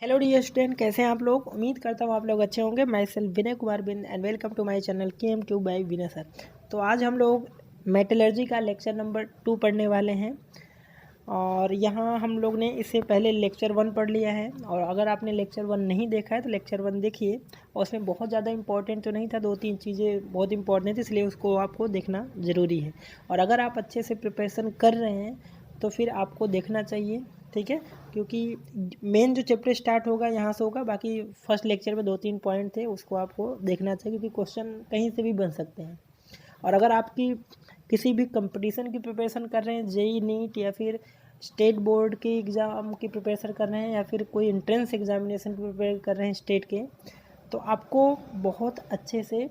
Hello dear student, कैसे हैं आप लोग। उम्मीद करता हूँ आप लोग अच्छे होंगे। मैं सेल्फ विनय कुमार बिन and welcome to my channel KM2 by Vinay sir. तो आज हम लोग मेटलर्जी का लेक्चर नंबर 2 पढ़ने वाले हैं और यहाँ हम लोग ने इससे पहले लेक्चर 1 पढ़ लिया है। और अगर आपने लेक्चर 1 नहीं देखा है तो लेक्चर 1 देखिए, और उसमें बहुत ज़्यादा इंपॉर्टेंट तो नहीं था, 2-3 चीज़ें बहुत इंपॉर्टेंट थी, इसलिए उसको आपको देखना ज़रूरी है। और अगर आप अच्छे से प्रिपरेशन कर रहे हैं तो फिर आपको देखना चाहिए, ठीक है। क्योंकि मेन जो चैप्टर स्टार्ट होगा यहाँ से होगा, बाकी फर्स्ट लेक्चर में 2-3 पॉइंट थे उसको आपको देखना चाहिए, क्योंकि क्वेश्चन कहीं से भी बन सकते हैं। और अगर आपकी किसी भी कंपटीशन की प्रिपरेशन कर रहे हैं, जेई नीट या फिर स्टेट बोर्ड के एग्ज़ाम की प्रिपरेशन कर रहे हैं या फिर कोई एंट्रेंस एग्जामिनेशन की प्रिपेयर कर रहे हैं स्टेट के, तो आपको बहुत अच्छे से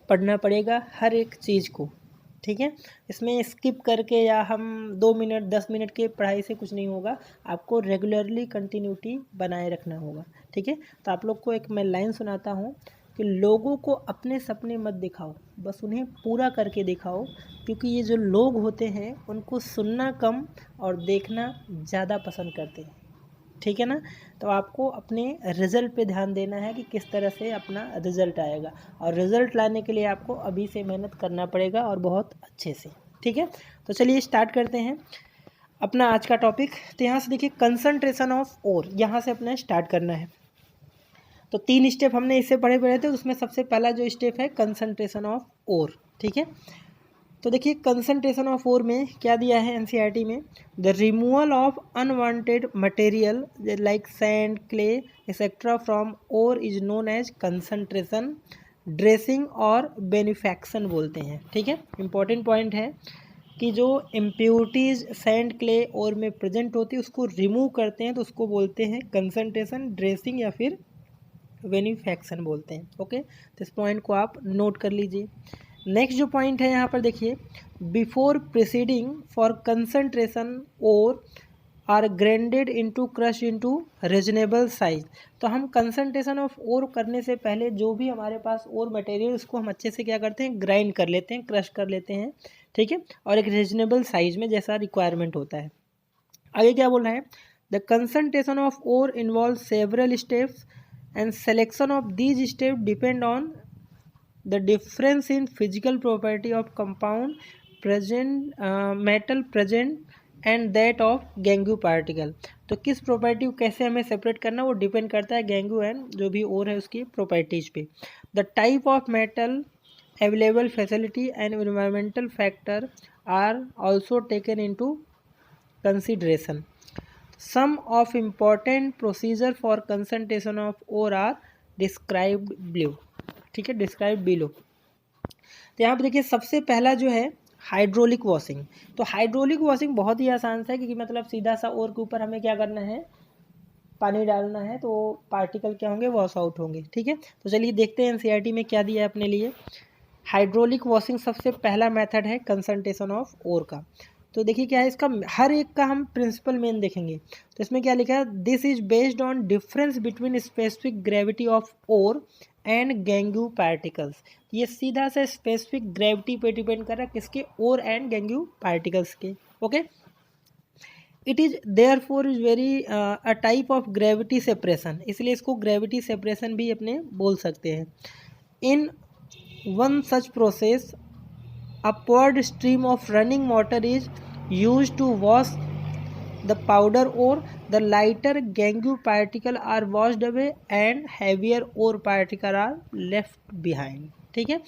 पढ़ना पड़ेगा हर एक चीज़ को, ठीक है। इसमें स्किप करके या हम 2 मिनट 10 मिनट के पढ़ाई से कुछ नहीं होगा, आपको रेगुलरली कंटिन्यूटी बनाए रखना होगा, ठीक है। तो आप लोग को एक मैं लाइन सुनाता हूँ कि लोगों को अपने सपने मत दिखाओ, बस उन्हें पूरा करके दिखाओ। क्योंकि ये जो लोग होते हैं उनको सुनना कम और देखना ज़्यादा पसंद करते हैं, ठीक है ना। तो आपको अपने रिज़ल्ट पे ध्यान देना है कि किस तरह से अपना रिज़ल्ट आएगा, और रिज़ल्ट लाने के लिए आपको अभी से मेहनत करना पड़ेगा और बहुत अच्छे से, ठीक है। तो चलिए स्टार्ट करते हैं अपना आज का टॉपिक। तो यहाँ से देखिए, कंसंट्रेशन ऑफ ओर, यहाँ से अपना स्टार्ट करना है। तो 3 स्टेप हमने इससे पढ़े थे, उसमें सबसे पहला जो स्टेप है कंसंट्रेशन ऑफ ओर, ठीक है। तो देखिए, कंसंट्रेशन ऑफ ओर में क्या दिया है एनसीईआरटी में, the removal of unwanted material like sand, clay etcetera from ore is known as concentration, dressing और बेनिफैक्शन बोलते हैं, ठीक है। इंपॉर्टेंट पॉइंट है कि जो इम्प्योरिटीज़ सैंड, क्ले और में प्रेजेंट होती है उसको रिमूव करते हैं तो उसको बोलते हैं कंसंट्रेशन, ड्रेसिंग या फिर बेनिफैक्शन बोलते हैं, ओके। तो इस पॉइंट को आप नोट कर लीजिए। नेक्स्ट जो पॉइंट है यहाँ पर देखिए, before preceding for concentration ore are grinded into crush into reasonable size. तो हम कंसंट्रेशन ऑफ ओर करने से पहले जो भी हमारे पास और मटेरियल उसको हम अच्छे से क्या करते हैं, ग्राइंड कर लेते हैं, क्रश कर लेते हैं, ठीक है। और एक रीजनेबल साइज में जैसा रिक्वायरमेंट होता है। आगे क्या बोल रहा है, the concentration of ore involve several steps and selection of these steps depend on the difference in physical property of compound present, metal present and that of gangue particle। तो किस प्रॉपर्टी को कैसे हमें सेपरेट करना वो depend करता है गैंगू and जो भी और है उसकी प्रॉपर्टीज पे। The type of metal, available facility and environmental factor are also taken into consideration. Some of important procedure for concentration of ore are described below, ठीक है, डिस्क्राइब बिलो। तो यहाँ पे देखिए, सबसे पहला जो है हाइड्रोलिक वॉशिंग। तो हाइड्रोलिक वॉशिंग बहुत ही आसान सा है, क्योंकि मतलब सीधा सा ओर के ऊपर हमें क्या करना है, पानी डालना है, तो पार्टिकल क्या होंगे, वॉश आउट होंगे, ठीक है। तो चलिए देखते हैं एनसीईआरटी में क्या दिया है अपने लिए। हाइड्रोलिक वॉशिंग सबसे पहला मेथड है कंसंट्रेशन ऑफ ओर का। तो देखिए क्या है इसका, हर एक का हम प्रिंसिपल मेन देखेंगे। तो इसमें क्या लिखा है, this is based on difference between specific gravity of ore and gangue particles. ये सीधा से स्पेसिफिक ग्रेविटी पे डिपेंड कर रहा है, किसके, ओर एंड गैंगू पार्टिकल्स के, okay. It is therefore is very a type of gravity separation, इसलिए इसको ग्रेविटी सेपरेशन भी अपने बोल सकते हैं। In one such process upward stream of running water is used to wash the powder ore. The lighter gangue particle are washed away and heavier ore particle are left behind, ठीक है।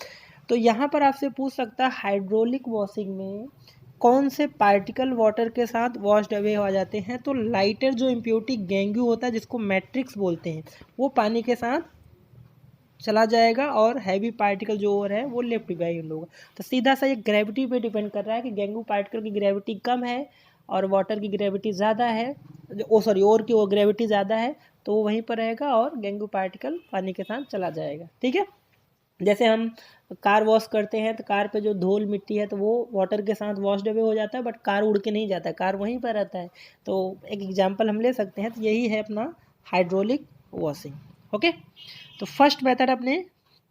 तो यहाँ पर आपसे पूछ सकता है हाइड्रोलिक वॉशिंग में कौन से पार्टिकल वाटर के साथ वॉश्ड अवे हो जाते हैं। तो लाइटर जो इम्प्योरिटी गैंगू होता है, जिसको मैट्रिक्स बोलते हैं, वो पानी के साथ चला जाएगा और हैवी पार्टिकल जो और है वो लेफ्ट बिहाइंड होगा। तो सीधा सा ये ग्रेविटी पे डिपेंड कर रहा है कि गैंगू पार्टिकल की ग्रेविटी कम है और वाटर की ग्रेविटी ज़्यादा है, ओर की वो ग्रेविटी ज़्यादा है, तो वो वहीं पर रहेगा और गैंगू पार्टिकल पानी के साथ चला जाएगा, ठीक है। जैसे हम कार वॉश करते हैं तो कार पे जो धूल मिट्टी है तो वो वाटर के साथ वॉश्ड अवे हो जाता है, बट कार उड़ के नहीं जाता है, कार वहीं पर रहता है। तो एक एग्जाम्पल हम ले सकते हैं, तो यही है अपना हाइड्रोलिक वॉशिंग, ओके। तो फर्स्ट मेथड अपने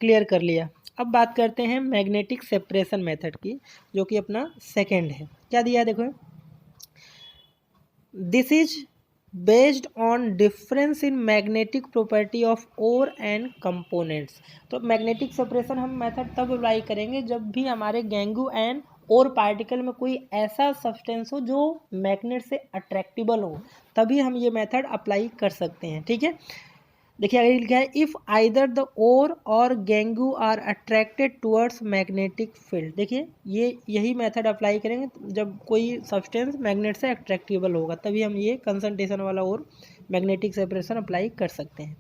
क्लियर कर लिया। अब बात करते हैं मैग्नेटिक सेपरेशन मेथड की, जो कि अपना सेकंड है। क्या दिया है देखो, this is based on difference in magnetic property of ore and components. तो मैग्नेटिक सेपरेशन हम मेथड तब अप्लाई करेंगे जब भी हमारे गैंगू एंड और पार्टिकल में कोई ऐसा सब्सटेंस हो जो मैग्नेट से अट्रैक्टिबल हो, तभी हम ये मेथड अप्लाई कर सकते हैं। ठीक है, देखिए आगे लिखा है इफ़ आइदर द ओर और gangue are attracted towards magnetic field. देखिए ये यही मेथड अप्लाई करेंगे जब कोई सब्सटेंस मैग्नेट से अट्रैक्टेबल होगा, तभी हम ये कंसंट्रेशन वाला और मैग्नेटिक सेपरेशन अप्लाई कर सकते हैं।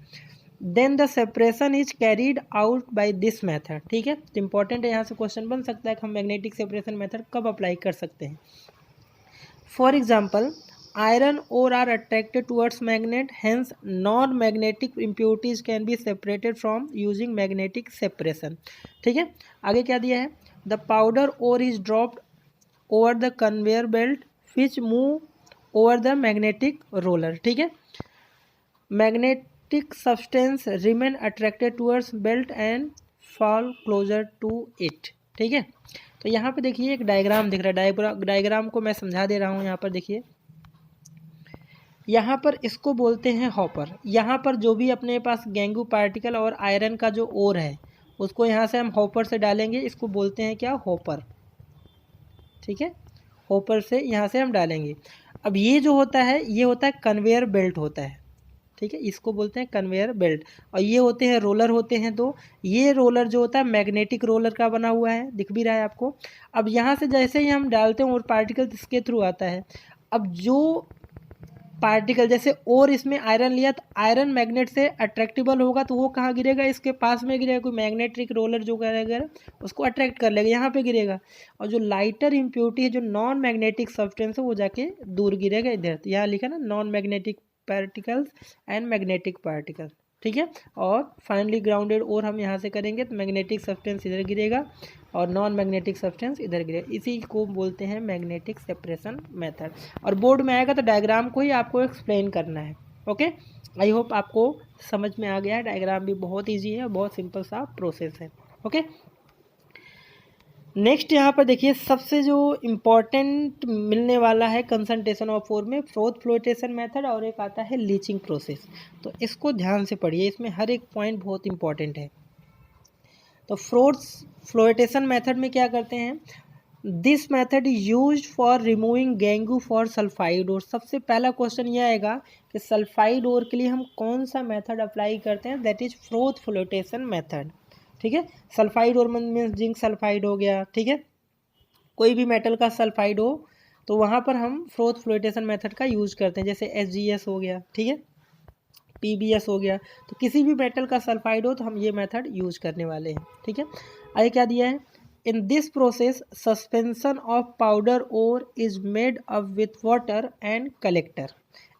Then the separation is carried out by this method. ठीक है, तो इंपॉर्टेंट है, यहाँ से क्वेश्चन बन सकता है कि हम मैग्नेटिक सेपरेशन मेथड कब अप्लाई कर सकते हैं। For example, iron ore are attracted towards magnet, hence non-magnetic impurities can be separated from using magnetic separation। ठीक है, आगे क्या दिया है, the powder ore is dropped over the conveyor belt which move over the magnetic roller। ठीक है, magnetic substance remain attracted towards belt and fall closer to it। ठीक है, तो यहाँ पे देखिए एक डायग्राम दिख रहा है, डायग्राम को मैं समझा दे रहा हूँ। यहाँ पर देखिए, यहाँ पर इसको बोलते हैं हॉपर। यहाँ पर जो भी अपने पास गैंगू पार्टिकल और आयरन का जो ओर है उसको यहाँ से हम हॉपर से डालेंगे, इसको बोलते हैं क्या, हॉपर। ठीक है, हॉपर से यहाँ से हम डालेंगे। अब ये जो होता है ये होता है कन्वेयर बेल्ट होता है। ठीक है, इसको बोलते हैं कन्वेयर बेल्ट। और ये होते हैं रोलर होते हैं दो। ये रोलर जो होता है मैग्नेटिक रोलर का बना हुआ है, दिख भी रहा है आपको। अब यहाँ से जैसे ही हम डालते हैं और पार्टिकल इसके थ्रू आता है, अब जो पार्टिकल जैसे और इसमें आयरन लिया तो आयरन मैग्नेट से अट्रैक्टेबल होगा तो वो कहाँ गिरेगा, इसके पास में गिरेगा। कोई मैग्नेटिक रोलर जो करेगा उसको अट्रैक्ट कर लेगा, यहाँ पे गिरेगा। और जो लाइटर इम्प्योरिटी है, जो नॉन मैग्नेटिक सब्सटेंस है, वो जाके दूर गिरेगा इधर। तो यहाँ लिखा ना non magnetic particles and magnetic particle. ठीक है, और फाइनली ग्राउंडेड और हम यहाँ से करेंगे तो मैग्नेटिक सब्सटेंस इधर गिरेगा और नॉन मैग्नेटिक सब्सटेंस इधर गिरेगा। इसी को बोलते हैं मैग्नेटिक सेपरेशन मेथड। और बोर्ड में आएगा तो डायग्राम को ही आपको एक्सप्लेन करना है। ओके, आई होप आपको समझ में आ गया है। डायग्राम भी बहुत ईजी है, बहुत सिंपल सा प्रोसेस है। ओके, नेक्स्ट यहाँ पर देखिए सबसे जो इम्पोर्टेंट मिलने वाला है कंसंट्रेशन ऑफ ओर में, फ्रोथ फ्लोटेशन मेथड और एक आता है लीचिंग प्रोसेस। तो इसको ध्यान से पढ़िए, इसमें हर एक पॉइंट बहुत इंपॉर्टेंट है। तो फ्रोथ फ्लोटेशन मेथड में क्या करते हैं, this method is use for removing gangue for sulphide ore. सबसे पहला क्वेश्चन यह आएगा कि सल्फाइड ओर के लिए हम कौन सा मेथड अप्लाई करते हैं, that is froth flotation method. ठीक है, सल्फाइड और मीन्स जिंक सल्फाइड हो गया। ठीक है, कोई भी मेटल का सल्फाइड हो तो वहाँ पर हम फ्रोथ फ्लोटेशन मेथड का यूज करते हैं, जैसे SgS हो गया। ठीक है, PbS हो गया। तो किसी भी मेटल का सल्फाइड हो तो हम ये मेथड यूज करने वाले हैं। ठीक है, आगे क्या दिया है, in this process suspension of powder ore is made up with water and collector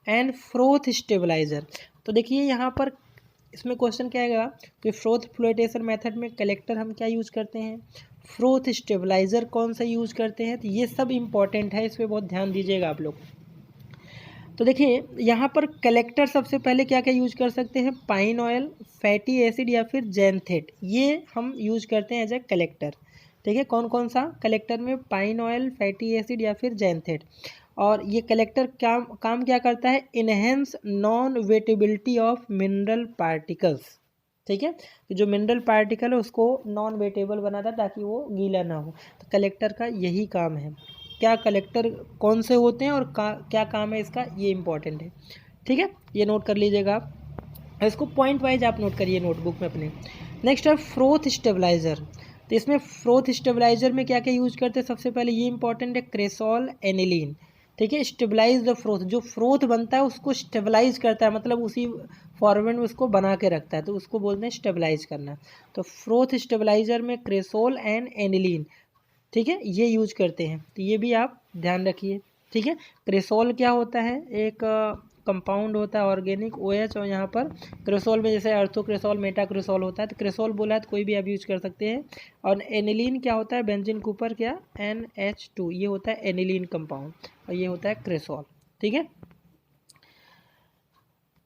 and froth stabiliser. तो देखिए यहाँ पर इसमें क्वेश्चन क्या आएगा कि फ्रोथ फ्लोटेशन मेथड में कलेक्टर हम क्या यूज़ करते हैं, फ्रोथ स्टेबलाइजर कौन सा यूज़ करते हैं। तो ये सब इंपॉर्टेंट है, इस पर बहुत ध्यान दीजिएगा आप लोग। तो देखिए यहाँ पर कलेक्टर सबसे पहले क्या क्या यूज कर सकते हैं, पाइन ऑयल, फैटी एसिड या फिर जैंथेट, ये हम यूज करते हैं एज ए कलेक्टर। ठीक है, कौन कौन सा कलेक्टर में, पाइन ऑयल, फैटी एसिड या फिर जैंथेट। और ये कलेक्टर काम क्या करता है, enhance non wettability of mineral particles. ठीक है, तो जो मिनरल पार्टिकल है उसको नॉन वेटेबल बनाता है ताकि वो गीला ना हो। तो कलेक्टर का यही काम है। क्या कलेक्टर कौन से होते हैं और क्या काम है इसका, ये इंपॉर्टेंट है। ठीक है, ये नोट कर लीजिएगा आप, इसको पॉइंट वाइज आप नोट करिए नोटबुक में अपने। नेक्स्ट है फ्रोथ स्टेबलाइजर। तो इसमें फ्रोथ स्टेबलाइजर में क्या क्या यूज करते हैं, सबसे पहले ये इंपॉर्टेंट है क्रेसॉल एनिलीन। ठीक है, स्टेबलाइज द फ्रोथ, जो फ्रोथ बनता है उसको स्टेबलाइज करता है, मतलब उसी फॉर्मेट में उसको बना के रखता है, तो उसको बोलते हैं स्टेबलाइज करना। तो फ्रोथ स्टेबलाइजर में क्रेसोल एंड एनिलीन, ठीक है, ये यूज करते हैं। तो ये भी आप ध्यान रखिए। ठीक है, क्रेसोल क्या होता है, एक कंपाउंड होता है ऑर्गेनिक OH, और यहाँ पर क्रेसोल में जैसे अर्थो क्रेसोल, मेटा क्रेसोल होता है। तो क्रेसोल बोला है तो कोई भी आप यूज कर सकते हैं। और एनिलीन क्या होता है, बेंजीन कूपर क्या, NH2, ये होता है एनिलीन कंपाउंड, और ये होता है क्रेसोल। ठीक है,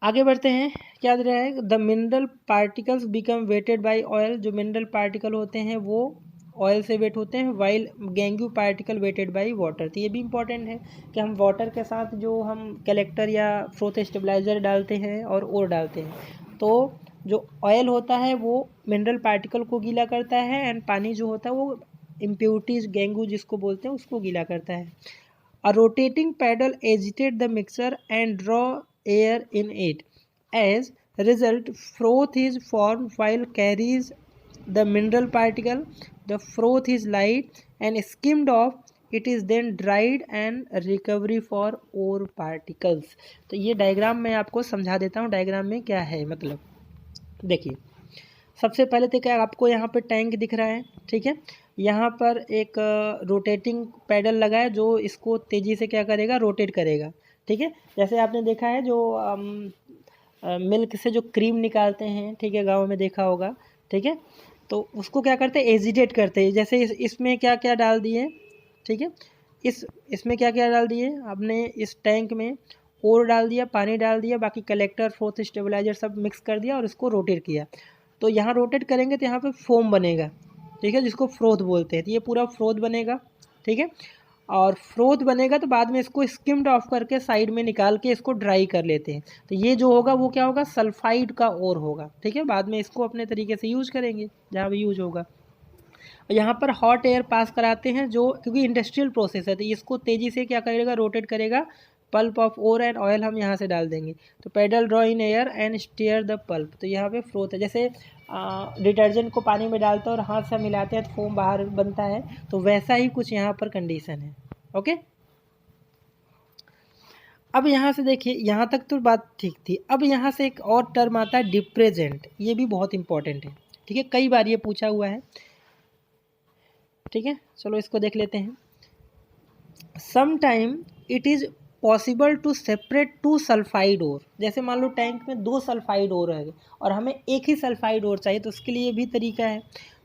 आगे बढ़ते हैं, क्या दे रहा है, the mineral particles become wetted by oil. जो मिनरल पार्टिकल होते हैं वो ऑयल से वेट होते हैं, while gangue particle wetted by water. तो ये भी इंपॉर्टेंट है कि हम वाटर के साथ जो हम कलेक्टर या फ्रोथ स्टेबलाइजर डालते हैं और ओर डालते हैं, तो जो ऑयल होता है वो मिनरल पार्टिकल को गीला करता है, एंड पानी जो होता है वो इम्प्योरिटीज गैंगू जिसको बोलते हैं उसको गीला करता है। A rotating paddle agitate the mixer and draw air in it, as result froth is formed while carries the mineral particle. The froth is light and skimmed off. It is then dried and recovery for ore particles. तो ये diagram मैं आपको समझा देता हूँ diagram में क्या है। मतलब देखिए, सबसे पहले तो क्या आपको यहाँ पर टैंक दिख रहा है, ठीक है। यहाँ पर एक रोटेटिंग पैडल लगा है जो इसको तेज़ी से क्या करेगा, रोटेट करेगा, ठीक है। जैसे आपने देखा है जो मिल्क से जो क्रीम निकालते हैं, ठीक है, गाँव में देखा होगा, ठीक है। तो उसको क्या करते हैं, एजिटेट करते हैं। जैसे इसमें क्या क्या डाल दिए, ठीक है, इसमें क्या क्या डाल दिए आपने, इस टैंक में ओर डाल दिया, पानी डाल दिया, बाकी कलेक्टर फोर्थ स्टेबलाइजर सब मिक्स कर दिया और इसको रोटेट किया। तो यहाँ रोटेट करेंगे तो यहाँ पे फोम बनेगा, ठीक है, जिसको फ्रोथ बोलते हैं। तो ये पूरा फ्रोथ बनेगा, ठीक है। और फ्रोथ बनेगा तो बाद में इसको स्किम्ड ऑफ करके साइड में निकाल के इसको ड्राई कर लेते हैं। तो ये जो होगा वो क्या होगा, सल्फाइड का ओर होगा, ठीक है। बाद में इसको अपने तरीके से यूज करेंगे जहाँ भी यूज होगा। और यहाँ पर हॉट एयर पास कराते हैं जो, क्योंकि इंडस्ट्रियल प्रोसेस है तो इसको तेज़ी से क्या करेगा, रोटेट करेगा। Pulp of ore and oil हम यहाँ से डाल देंगे। तो paddle draw in air and stir the pulp. तो यहाँ पे फ्रोथ है, जैसे डिटर्जेंट को पानी में डालते हैं और हाथ से मिलाते हैं तो फोम बाहर बनता है, तो वैसा ही कुछ यहाँ पर कंडीशन है। ओके, अब यहाँ से देखिए, यहाँ तक तो बात ठीक थी। अब यहाँ से एक और टर्म आता है डिप्रेजेंट, ये भी बहुत इंपॉर्टेंट है, ठीक है, कई बार ये पूछा हुआ है, ठीक है। चलो इसको देख लेते हैं। Sometime it is possible to separate two sulphide ore. जैसे मान लो टैंक में 2 सल्फाइड ओर है और हमें एक ही सल्फाइड ओर चाहिए, तो उसके लिए भी तरीका है।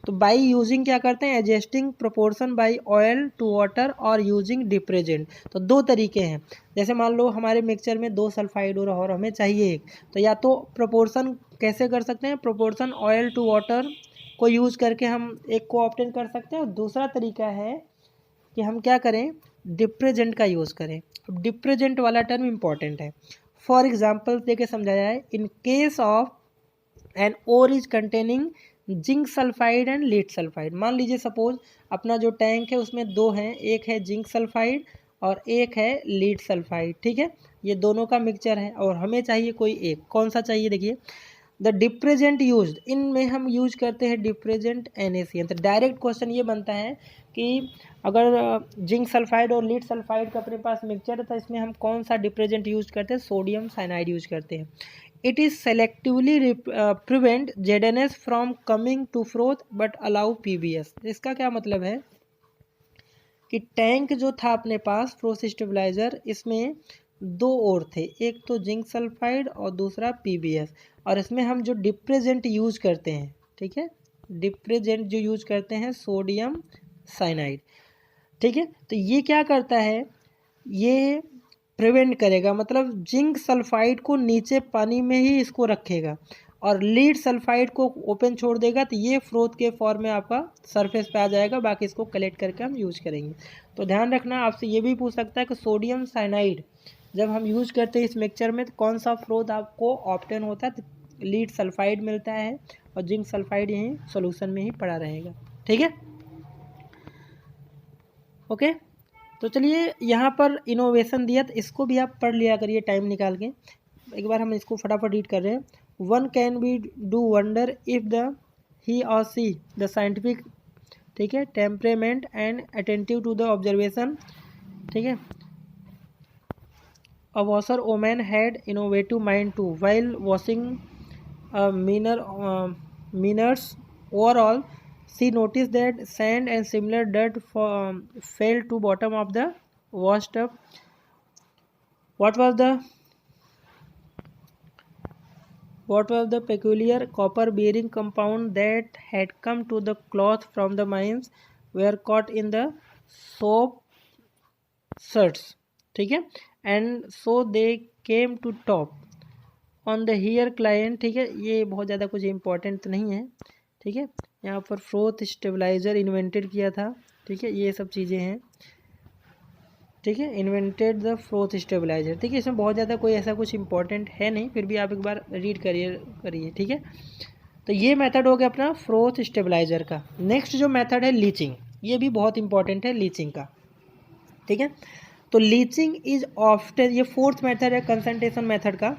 तो बाई यूजिंग क्या करते हैं, adjusting proportion by oil to water और यूजिंग डिप्रेजेंट। तो 2 तरीके हैं। जैसे मान लो हमारे मिक्सचर में 2 सल्फाइड ओर और हमें चाहिए एक, तो या तो प्रोपोर्शन कैसे कर सकते हैं, प्रोपोर्शन ऑयल टू वाटर को यूज़ करके हम एक को ऑब्टेन कर सकते हैं। और दूसरा तरीका है कि हम क्या करें, डिप्रेजेंट का यूज़ करें। अब डिप्रेजेंट वाला टर्म इंपॉर्टेंट है। फॉर एग्जाम्पल देके समझाया है, in case of an ore is containing zinc sulphide and lead sulphide. मान लीजिए सपोज अपना जो टैंक है उसमें 2 हैं, एक है जिंक सल्फाइड और एक है लीड सल्फाइड, ठीक है। ये दोनों का मिक्सचर है और हमें चाहिए कोई एक, कौन सा चाहिए, देखिए द डिप्रेजेंट यूज्ड, इनमें हम यूज करते हैं डिप्रेजेंट NaCN। तो डायरेक्ट क्वेश्चन ये बनता है कि अगर जिंक सल्फाइड और लीड सल्फाइड का अपने पास मिक्सचर है तो इसमें हम कौन सा डिप्रेजेंट यूज करते हैं, सोडियम साइनाइड यूज करते हैं। It is selectively prevent ZNS from coming to froth but allow PBS। इसका क्या मतलब है कि टैंक जो था अपने पास फ्रोथ स्टेबलाइजर, इसमें 2 और थे, एक तो जिंक सल्फाइड और दूसरा PBS। और इसमें हम जो डिप्रेजेंट यूज करते हैं, ठीक है, डिप्रेजेंट जो यूज करते हैं सोडियम साइनाइड, ठीक है। तो ये क्या करता है, ये प्रिवेंट करेगा, मतलब जिंक सल्फाइड को नीचे पानी में ही इसको रखेगा और लीड सल्फाइड को ओपन छोड़ देगा। तो ये फ्रोथ के फॉर्म में आपका सरफेस पे आ जाएगा, बाकी इसको कलेक्ट करके हम यूज करेंगे। तो ध्यान रखना, आपसे ये भी पूछ सकता है कि सोडियम साइनाइड जब हम यूज करते हैं इस मिक्सचर में तो कौन सा फ्रोथ आपको ऑब्टेन होता है, तो लीड सल्फाइड मिलता है और जिंक सल्फाइड यहीं सॉल्यूशन में ही पड़ा रहेगा, ठीक है। ओके, तो चलिए यहाँ पर इनोवेशन दिया तो इसको भी आप पढ़ लिया करिए टाइम निकाल के। एक बार हम इसको फटाफट रीड कर रहे हैं। One can be do wonder if the he और सी द साइंटिफिक, ठीक है, temperament and attentive to the observation, ठीक है। A washer woman had innovative mind too. While washing Miner's overall, she noticed that sand and similar dirt fell to bottom of the washtub. What was the peculiar copper-bearing compound that had come to the cloth from the mines were caught in the soap suds, ठीक है, and so they came to top on the here client, ठीक है। ये बहुत ज़्यादा कुछ important तो नहीं है, ठीक है। यहाँ पर फ्रोथ स्टेबलाइजर इन्वेंटेड किया था, ठीक है, ये सब चीज़ें हैं, ठीक है, इन्वेंटेड द फ्रोथ स्टेबलाइजर, ठीक है। इसमें बहुत ज़्यादा कोई ऐसा कुछ इंपॉर्टेंट है नहीं, फिर भी आप एक बार रीड करिए, ठीक है। तो ये मेथड हो गया अपना फ्रोथ स्टेबलाइजर का। नेक्स्ट जो मेथड है लीचिंग, ये भी बहुत इंपॉर्टेंट है लीचिंग का, ठीक है। तो लीचिंग इज ऑफ्टन, ये फोर्थ मेथड है कंसंट्रेशन मेथड का।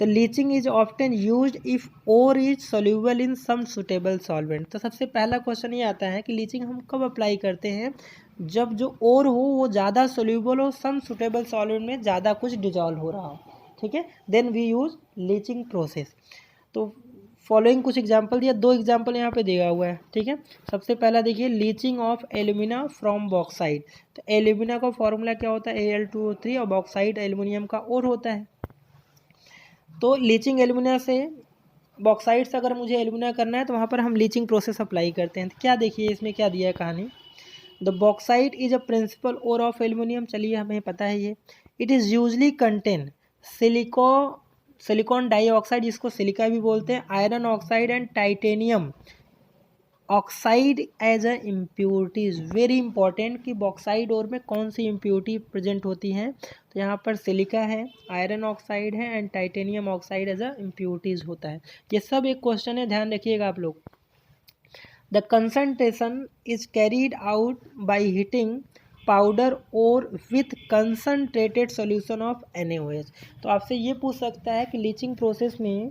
तो leaching is often used if ore is soluble in some suitable solvent. तो सबसे पहला क्वेश्चन ये आता है कि लीचिंग हम कब अप्लाई करते हैं, जब जो ओर हो वो ज़्यादा सोल्यूबल हो, सम सुटेबल सॉल्वेंट में ज़्यादा कुछ डिजॉल्व हो रहा हो, ठीक है, then we use leaching process. तो फॉलोइंग कुछ एग्जाम्पल दिया, 2 एग्जाम्पल यहाँ पे दिया हुआ है, ठीक है। सबसे पहला देखिए, leaching of alumina from bauxite. तो एल्यूमिना का फॉर्मूला क्या होता है, Al2O3, और बॉक्साइड एल्यूमिनियम का ओर होता है। तो लीचिंग एल्यूमिना से, बॉक्साइड से अगर मुझे एल्यूमिना करना है तो वहाँ पर हम लीचिंग प्रोसेस अप्लाई करते हैं। तो क्या देखिए इसमें क्या दिया है कहानी, the bauxite is a principal ore of aluminium, चलिए हमें पता है ये। It is usually contain silicon dioxide, जिसको सिलिका भी बोलते हैं, iron oxide and titanium oxide as a impurities. Very important कि बॉक्साइड और में कौन सी इम्प्योरिटी प्रेजेंट होती हैं, तो यहाँ पर सिलिका है, आयरन ऑक्साइड है and titanium oxide as a impurities होता है। ये सब एक क्वेश्चन है, ध्यान रखिएगा आप लोग। The concentration is carried out by heating powder और with concentrated solution of NaOH। तो आपसे ये पूछ सकता है कि लीचिंग प्रोसेस में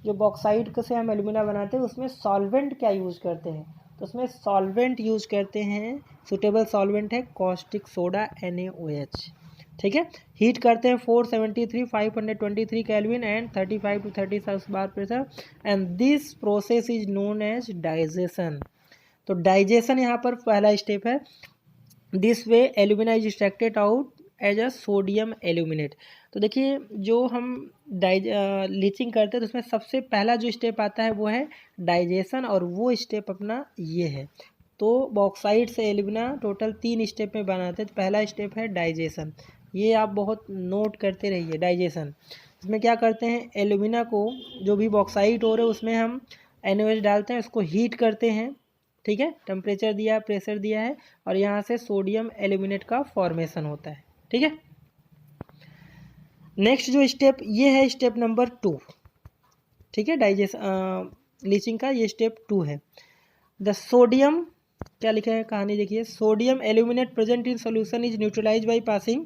जो बॉक्साइड से हम एल्यूमिना बनाते हैं उसमें सॉल्वेंट क्या यूज़ करते हैं, तो उसमें सॉल्वेंट यूज़ करते हैं, सुटेबल सॉल्वेंट है कॉस्टिक सोडा NaOH, ठीक है। हीट करते हैं 473 523 kelvin and 35 to 36 bar pressure, and this process is known as digestion. तो डाइजेशन यहाँ पर पहला स्टेप है। This way alumina is extracted out as a sodium aluminate. तो देखिए जो हम लीचिंग करते हैं तो उसमें सबसे पहला जो स्टेप आता है वो है डाइजेशन, और वो स्टेप अपना ये है। तो बॉक्साइड से एल्यूमिना टोटल 3 स्टेप में बनाते हैं। तो पहला स्टेप है डाइजेशन, ये आप बहुत नोट करते रहिए। डाइजेशन इसमें क्या करते हैं, एल्यूमिना को जो भी बॉक्साइड हो रहे हैं उसमें हम NaOH डालते हैं, उसको हीट करते हैं, ठीक है, टेम्परेचर दिया है, प्रेशर दिया है, और यहाँ से सोडियम एल्यूमिनेट का फॉर्मेशन होता है, ठीक है। नेक्स्ट जो स्टेप ये है स्टेप नंबर 2, ठीक है, लीचिंग का ये स्टेप 2 है। द सोडियम, क्या लिखा है कहानी देखिए, sodium aluminate present in solution is neutralise by passing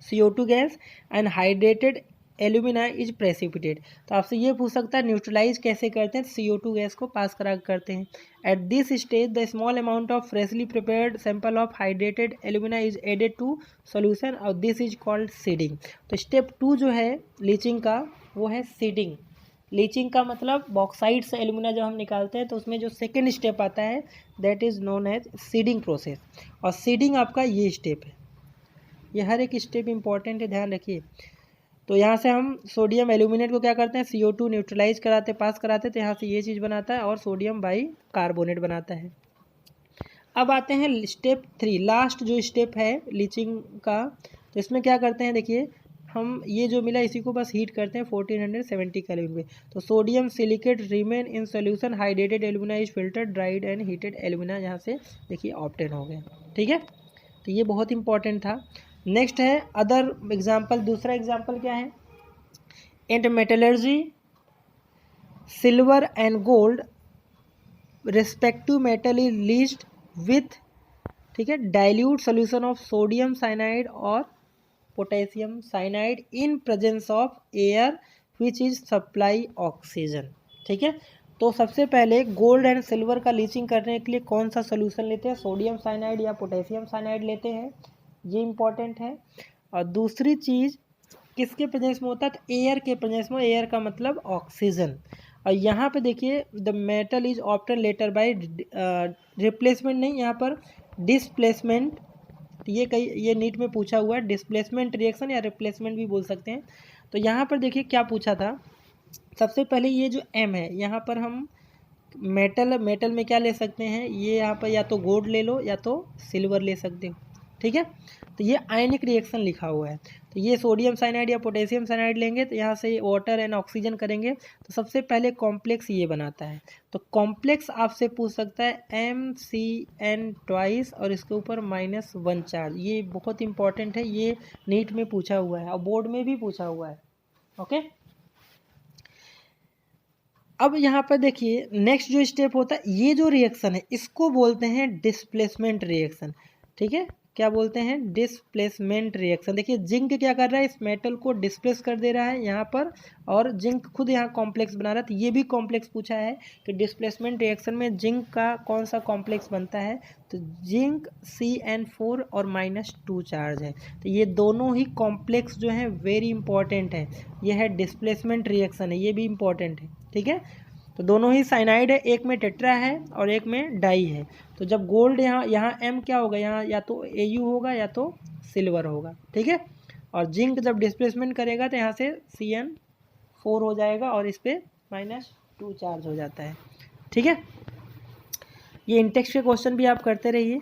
CO2 gas and hydrated alumina is precipitate. तो आपसे ये पूछ सकता है न्यूट्रलाइज कैसे करते हैं, CO2 गैस को पास करा करते हैं। At this stage the small amount of freshly prepared sample of hydrated alumina is added to solution और दिस इज कॉल्ड सीडिंग। तो स्टेप 2 जो है लीचिंग का वो है सीडिंग। लीचिंग का मतलब बॉक्साइड से एल्यूमिना जब हम निकालते हैं तो उसमें जो सेकेंड स्टेप आता है that is known as seeding process, और सीडिंग आपका ये स्टेप है। ये हर एक स्टेप इंपॉर्टेंट है, ध्यान रखिए। तो यहाँ से हम सोडियम एल्यूमिनेट को क्या करते हैं, CO2 न्यूट्रलाइज कराते, पास कराते, तो यहाँ से ये चीज़ बनाता है और सोडियम बाई कार्बोनेट बनाता है। अब आते हैं स्टेप 3, लास्ट जो स्टेप है लीचिंग का। तो इसमें क्या करते हैं देखिए, हम ये जो मिला इसी को बस हीट करते हैं 1470 केल्विन पे। तो sodium silicate remain in solution, hydrated alumina is filtered, dried and heated alumina यहाँ से देखिए ऑब्टेन हो गए, ठीक है। तो ये बहुत इंपॉर्टेंट था। नेक्स्ट है अदर एग्जाम्पल, दूसरा एग्जाम्पल क्या है, in metallurgy silver and gold respective metal is leached with, ठीक है, dilute solution of sodium cyanide और potassium cyanide in presence of air which is supply oxygen, ठीक है। तो सबसे पहले गोल्ड एंड सिल्वर का लीचिंग करने के लिए कौन सा सोल्यूशन लेते हैं, सोडियम साइनाइड या पोटेशियम साइनाइड लेते हैं, ये इंपॉर्टेंट है। और दूसरी चीज़ किसके प्रेजेंस में होता है, तो एयर के प्रेजेंस में, एयर का मतलब ऑक्सीजन। और यहाँ पे देखिए the metal is obtain later by replacement, नहीं यहाँ पर डिस्प्लेसमेंट, ये नीट में पूछा हुआ है, डिस्प्लेसमेंट रिएक्शन या रिप्लेसमेंट भी बोल सकते हैं। तो यहाँ पर देखिए क्या पूछा था, सबसे पहले ये जो M है यहाँ पर हम मेटल में क्या ले सकते हैं, ये यहाँ पर या तो गोल्ड ले लो या तो सिल्वर ले सकते हो, ठीक है। तो ये आयनिक रिएक्शन लिखा हुआ है। तो ये सोडियम साइनाइड या पोटेशियम साइनाइड लेंगे तो यहाँ से वाटर एंड ऑक्सीजन करेंगे तो सबसे पहले कॉम्प्लेक्स ये बनाता है। तो कॉम्प्लेक्स आपसे पूछ सकता है MCN ट्वाइस और इसके ऊपर -1 चार्ज। ये बहुत इंपॉर्टेंट है, ये नीट में पूछा हुआ है और बोर्ड में भी पूछा हुआ है। ओके, अब यहाँ पर देखिए नेक्स्ट जो स्टेप होता है, ये जो रिएक्शन है इसको बोलते हैं डिस्प्लेसमेंट रिएक्शन। ठीक है, क्या बोलते हैं? Displacement reaction. देखिए जिंक क्या कर रहा है, इस मेटल को डिस्प्लेस कर दे रहा है यहाँ पर, और जिंक खुद यहाँ कॉम्प्लेक्स बना रहा है। तो ये भी कॉम्प्लेक्स पूछा है कि डिस्प्लेसमेंट रिएक्शन में जिंक का कौन सा कॉम्प्लेक्स बनता है, तो जिंक CN4 और -2 चार्ज है। तो ये दोनों ही कॉम्प्लेक्स जो है वेरी इंपॉर्टेंट है। ये है डिस्प्लेसमेंट रिएक्शन है, ये भी इंपॉर्टेंट है। ठीक है, तो दोनों ही साइनाइड है, एक में टेट्रा है और एक में डाई है। तो जब गोल्ड यहाँ M क्या होगा, यहाँ या तो Au होगा या तो सिल्वर होगा। ठीक है, और जिंक जब डिस्प्लेसमेंट करेगा तो यहाँ से CN4 हो जाएगा और इस पर -2 चार्ज हो जाता है। ठीक है, ये इंटेक्स के क्वेश्चन भी आप करते रहिए।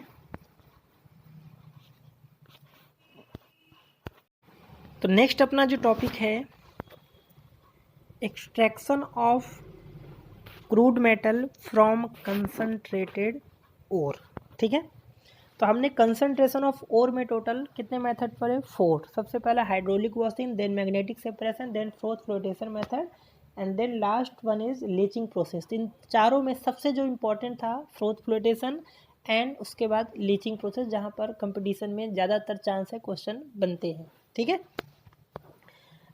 तो नेक्स्ट अपना जो टॉपिक है extraction of crude metal from concentrated ore. ठीक है, तो हमने कंसंट्रेशन ऑफ ओर में टोटल कितने मेथड पढ़े? 4। सबसे पहला hydraulic washing, then magnetic separation, then froth flotation method and then last one is leaching process. इन चारों में सबसे जो इम्पोर्टेंट था फ्रोथ फ्लोटेशन एंड उसके बाद लीचिंग प्रोसेस, जहाँ पर कंपटीशन में ज़्यादातर चांस है क्वेश्चन बनते हैं। ठीक है,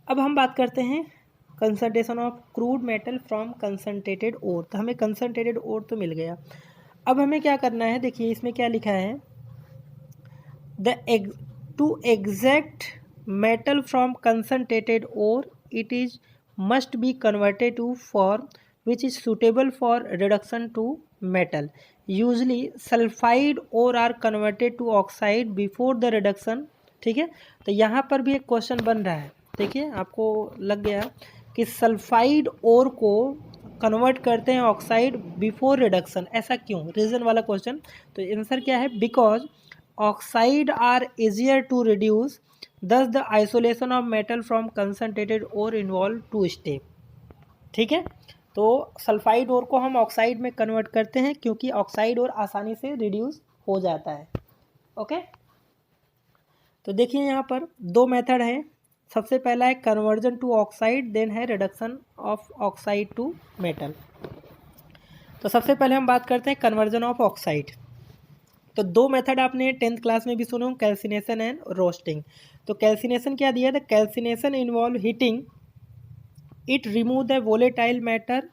अब हम बात करते हैं concentration of crude metal from concentrated ore. तो हमें कंसंट्रेटेड ओर तो मिल गया। अब हमें क्या करना है, देखिए इसमें क्या लिखा है, to extract metal from concentrated ore it is must be converted to form which is suitable for reduction to metal. Usually sulphide ore are converted to oxide before the reduction. ठीक है, तो यहाँ पर भी एक क्वेश्चन बन रहा है। देखिए आपको लग गया कि सल्फाइड ओर को कन्वर्ट करते हैं ऑक्साइड बिफोर रिडक्शन, ऐसा क्यों? रीज़न वाला क्वेश्चन। तो आंसर क्या है? Because oxide are easier to reduce, thus the isolation of metal from concentrated ore involve 2 step. ठीक है, तो सल्फाइड ओर को हम ऑक्साइड में कन्वर्ट करते हैं क्योंकि ऑक्साइड ओर आसानी से रिड्यूस हो जाता है। ओके, तो देखिए यहाँ पर 2 मेथड है। सबसे पहला है कन्वर्जन टू ऑक्साइड, देन है reduction of oxide to metal. तो सबसे पहले हम बात करते हैं कन्वर्जन ऑफ ऑक्साइड। तो 2 मेथड आपने 10th क्लास में भी सुने हो, कैल्सिनेशन एंड रोस्टिंग। तो कैल्सिनेशन क्या दिया था? Calcination involve heating it remove the volatile matter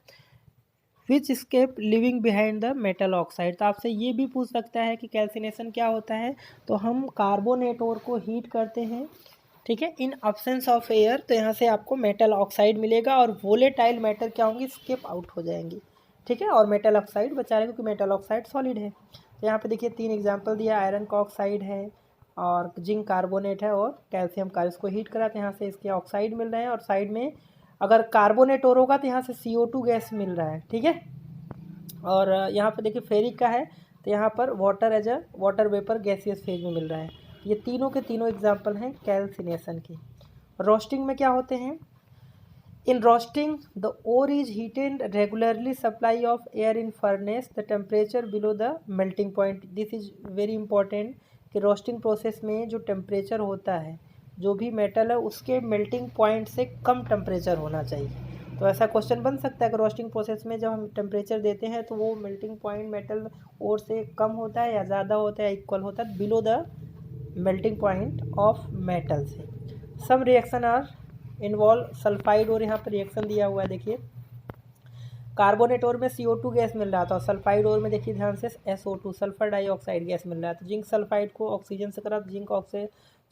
which escape leaving behind the metal oxide. तो आपसे ये भी पूछ सकता है कि कैल्सिनेशन क्या होता है। तो हम कार्बोनेट ओर को हीट करते हैं, ठीक है, इन अब्सेंस ऑफ एयर। तो यहाँ से आपको मेटल ऑक्साइड मिलेगा और वोलेटाइल मैटर क्या होंगी? स्किप आउट हो जाएंगी। ठीक है, और मेटल ऑक्साइड बचा रहेगा क्योंकि मेटल ऑक्साइड सॉलिड है। तो यहाँ पे देखिए 3 एग्जांपल दिया, आयरन का ऑक्साइड है और जिंक कार्बोनेट है और कैल्शियम का। इसको हीट करा तो यहाँ से इसके ऑक्साइड मिल रहे हैं और साइड में अगर कार्बोनेट और होगा तो यहाँ से CO2 गैस मिल रहा है। ठीक है, और यहाँ पे देखिए फेरिक का है तो यहाँ पर water as a water vapour gaseous phase में मिल रहा है। ये तीनों के तीनों एग्जाम्पल हैं कैल्सिनेशन की। रोस्टिंग में क्या होते हैं? In roasting the ore is heated regularly, supply of air in furnace, the temperature below the melting point. This is very important कि रोस्टिंग प्रोसेस में जो टेम्परेचर होता है, जो भी मेटल है उसके मेल्टिंग पॉइंट से कम टेम्परेचर होना चाहिए। तो ऐसा क्वेश्चन बन सकता है कि रोस्टिंग प्रोसेस में जब हम टेम्परेचर देते हैं तो वो मेल्टिंग पॉइंट मेटल ओर से कम होता है या ज़्यादा होता है, इक्वल होता है, below the melting point of metal से। Some reaction are involve sulphide और यहाँ पर रिएक्शन दिया हुआ है। देखिए कार्बोनेट ओर में CO2 गैस मिल रहा था और सल्फाइड ओर में देखिए ध्यान से SO2 सल्फर डाइऑक्साइड गैस मिल रहा है। तो जिंक सल्फाइड को ऑक्सीजन से करा तो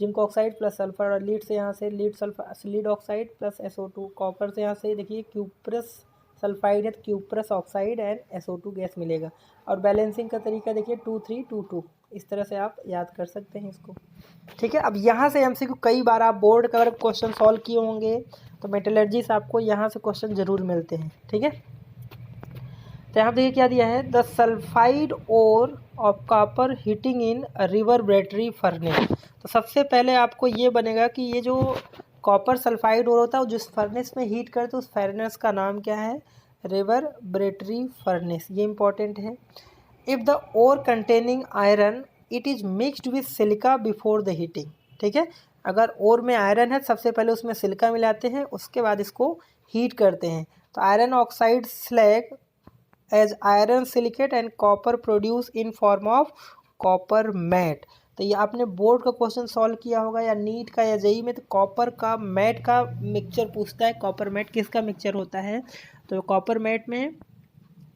जिंक ऑक्साइड प्लस सल्फर, और लीड से यहाँ से lead oxide plus SO2। Copper से यहाँ से देखिए क्यूप्रस सल्फाइड है तो cuprous oxide and SO2 gas मिलेगा। और बैलेंसिंग का तरीका देखिए 2 3 2 2, इस तरह से आप याद कर सकते हैं इसको। ठीक है, अब यहाँ से MCQ कई बार आप बोर्ड का अगर क्वेश्चन सॉल्व किए होंगे तो मेटलर्जी से आपको यहाँ से क्वेश्चन जरूर मिलते हैं। ठीक है, तो यहाँ देखिए क्या दिया है, the sulphide ore of copper heating in reverberatory furnace. तो सबसे पहले आपको ये बनेगा कि ये जो कॉपर सल्फाइड ओर होता है जिस फर्नेस में हीट करते उस फर्नेस का नाम क्या है, रिवर्बरेटरी फर्नेस। ये इंपॉर्टेंट है। If the ore containing iron it is mixed with silica before the heating. ठीक है, अगर ओर में आयरन है सबसे पहले उसमें सिलिका मिलाते हैं, उसके बाद इसको हीट करते हैं। तो iron oxide slag as iron silicate and copper produce in form of copper matte. तो ये आपने बोर्ड का क्वेश्चन सॉल्व किया होगा या नीट का या जेई में, तो कॉपर का मैट का मिक्सचर पूछता है। कॉपर मैट किसका मिक्सचर होता है, तो कॉपर मैट में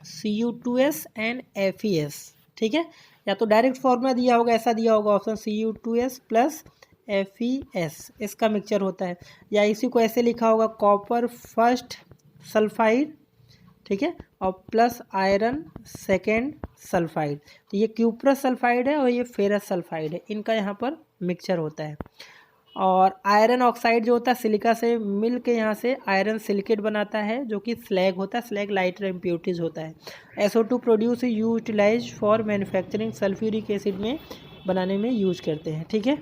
Cu2s एंड FeS। ठीक है, या तो डायरेक्ट फॉर्मूला दिया होगा, ऐसा दिया होगा ऑप्शन Cu2s प्लस FeS इसका मिक्सचर होता है, या इसी को ऐसे लिखा होगा कॉपर फर्स्ट सल्फाइड, ठीक है, और प्लस आयरन सेकेंड सल्फाइड। तो ये क्यूप्रस सल्फाइड है और ये फेरस सल्फाइड है, इनका यहाँ पर मिक्सचर होता है। और आयरन ऑक्साइड जो होता है सिलिका से मिल के यहाँ से आयरन सिलिकेट बनाता है, जो कि स्लैग होता है, स्लैग लाइटर इम्प्योरिटीज होता है। SO2 produce utilise for manufacturing, sulphuric acid में बनाने में यूज करते हैं। ठीक है,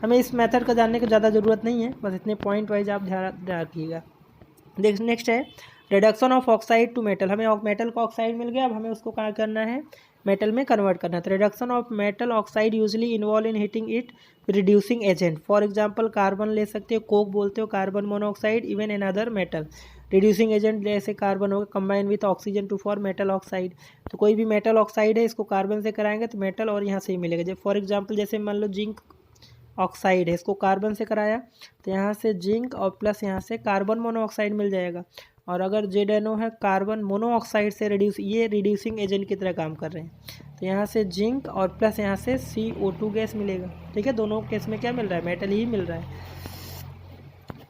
हमें इस मेथड का जानने की ज़्यादा ज़रूरत नहीं है, बस इतने पॉइंट वाइज आप ध्यान रखिएगा। नेक्स्ट है reduction of oxide to metal. हमें मेटल का ऑक्साइड मिल गया, अब हमें उसको क्या करना है, मेटल में कन्वर्ट करना है। तो reduction of metal oxide usually involve in heating it reducing agent. For example carbon ले सकते हो, कोक बोलते हो, carbon monoxide, even an other metal. Reducing agent जैसे कार्बन होगा combine with oxygen to for metal oxide. तो कोई भी मेटल ऑक्साइड है इसको कार्बन से कराएंगे तो मेटल और यहाँ से ही मिलेगा। जब फॉर एग्जाम्पल जैसे मान लो जिंक ऑक्साइड है, इसको कार्बन से कराया तो यहाँ से जिंक और प्लस यहाँ से कार्बन मोनोऑक्साइड मिल जाएगा। और अगर ZNO है कार्बन मोनोऑक्साइड से रिड्यूस, ये रिड्यूसिंग एजेंट की तरह काम कर रहे हैं, तो यहाँ से जिंक और प्लस यहाँ से CO2 गैस मिलेगा। ठीक है, दोनों केस में क्या मिल रहा है, मेटल ही मिल रहा है।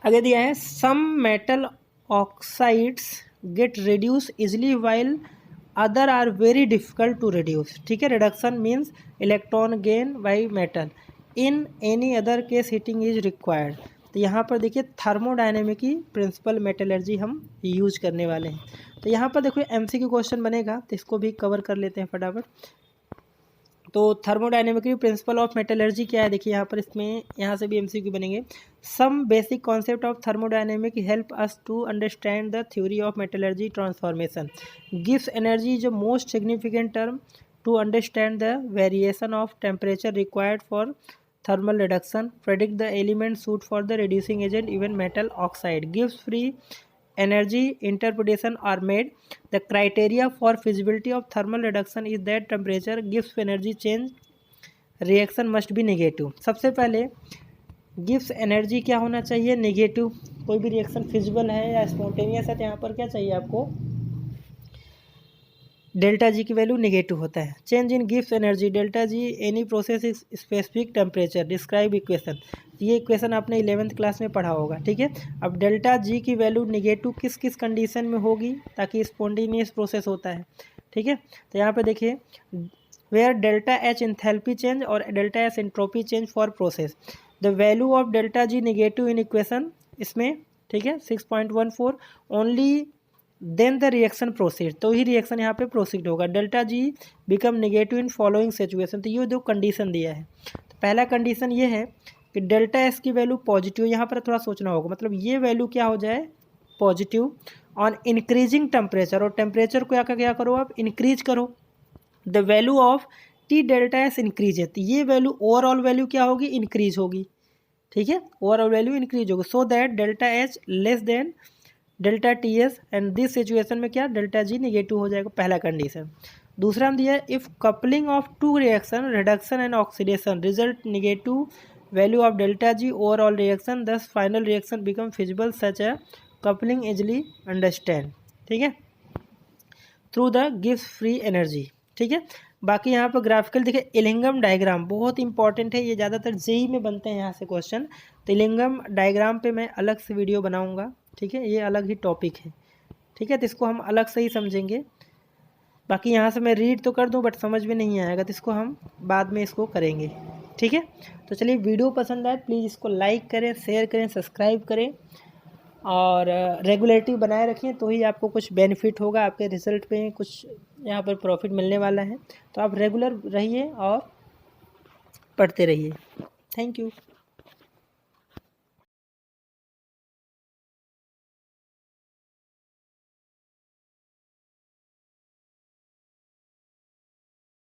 आगे दिया है some metal oxides get reduce easily while other are very difficult to reduce. ठीक है, reduction means electron gain by metal, in any other case heating is required. तो यहाँ पर देखिए थर्मोडायनेमिक की प्रिंसिपल मेटलर्जी हम यूज करने वाले हैं। तो यहाँ पर देखो MCQ क्वेश्चन बनेगा, तो इसको भी कवर कर लेते हैं फटाफट। तो थर्मोडायनेमिक की प्रिंसिपल ऑफ मेटलर्जी क्या है, देखिए यहाँ पर इसमें यहाँ से भी MCQ बनेंगे। Some basic concept of thermodynamic help us to understand the theory of metallurgy transformation, गिव्स energy is most significant term to understand the variation of temperature required for thermal reduction, predict the element suit for the reducing agent, even metal oxide, gives free energy, interpretation are made. The criteria for feasibility of thermal reduction is that temperature gives energy change, reaction must be negative। सबसे पहले gives energy क्या होना चाहिए, negative. कोई भी reaction feasible है या spontaneous है तो यहाँ पर क्या चाहिए आपको, डेल्टा जी की वैल्यू नेगेटिव होता है। Change in gives energy, delta G any process is specific temperature, describe equation. ये इक्वेशन आपने 11th क्लास में पढ़ा होगा। ठीक है, अब डेल्टा जी की वैल्यू नेगेटिव किस किस कंडीशन में होगी, ताकि स्पॉन्टेनियस प्रोसेस होता है। ठीक है, तो यहाँ पे देखिए where delta H enthalpy change और delta S entropy change for process, the value of delta G negative in equation इसमें, ठीक है 6.14 only then the reaction proceed, तो ही रिएक्शन यहाँ पे प्रोसीड होगा। Delta G become negative in following situation. तो ये दो कंडीशन दिया है। तो पहला कंडीशन ये है कि डेल्टा एस की वैल्यू पॉजिटिव, यहाँ पर थोड़ा सोचना होगा, मतलब ये वैल्यू क्या हो जाए पॉजिटिव ऑन इंक्रीजिंग टेम्परेचर, और टेम्परेचर को क्या करो आप इंक्रीज करो, the value of T delta S increase है, तो ये वैल्यू ओवरऑल वैल्यू क्या होगी इंक्रीज होगी। ठीक है, ओवरऑल वैल्यू इंक्रीज होगी, so that delta H less than delta T S, and this situation में क्या डेल्टा जी निगेटिव हो जाएगा, पहला कंडीशन। दूसरा हम दिया if coupling of two reaction reduction and oxidation result negative value of delta G overall reaction, thus final reaction become feasible such a coupling easily understand. ठीक है, थ्रू द गिव्स free energy. ठीक है, बाकी यहाँ पर ग्राफिकल देखिए इलिंगम diagram बहुत इंपॉर्टेंट है, ये ज़्यादातर जेई में बनते हैं यहाँ से क्वेश्चन। तो इलिंगम डायग्राम पे मैं अलग से वीडियो बनाऊँगा। ठीक है, ये अलग ही टॉपिक है। ठीक है, तो इसको हम अलग से ही समझेंगे। बाकी यहाँ से मैं रीड तो कर दूँ बट समझ में नहीं आएगा, तो इसको हम बाद में इसको करेंगे। ठीक है, तो चलिए वीडियो पसंद आए प्लीज़ इसको लाइक करें, शेयर करें, सब्सक्राइब करें और रेगुलरिटी बनाए रखिए, तो ही आपको कुछ बेनिफिट होगा, आपके रिजल्ट पे कुछ यहाँ पर प्रॉफिट मिलने वाला है। तो आप रेगुलर रहिए और पढ़ते रहिए। Thank you.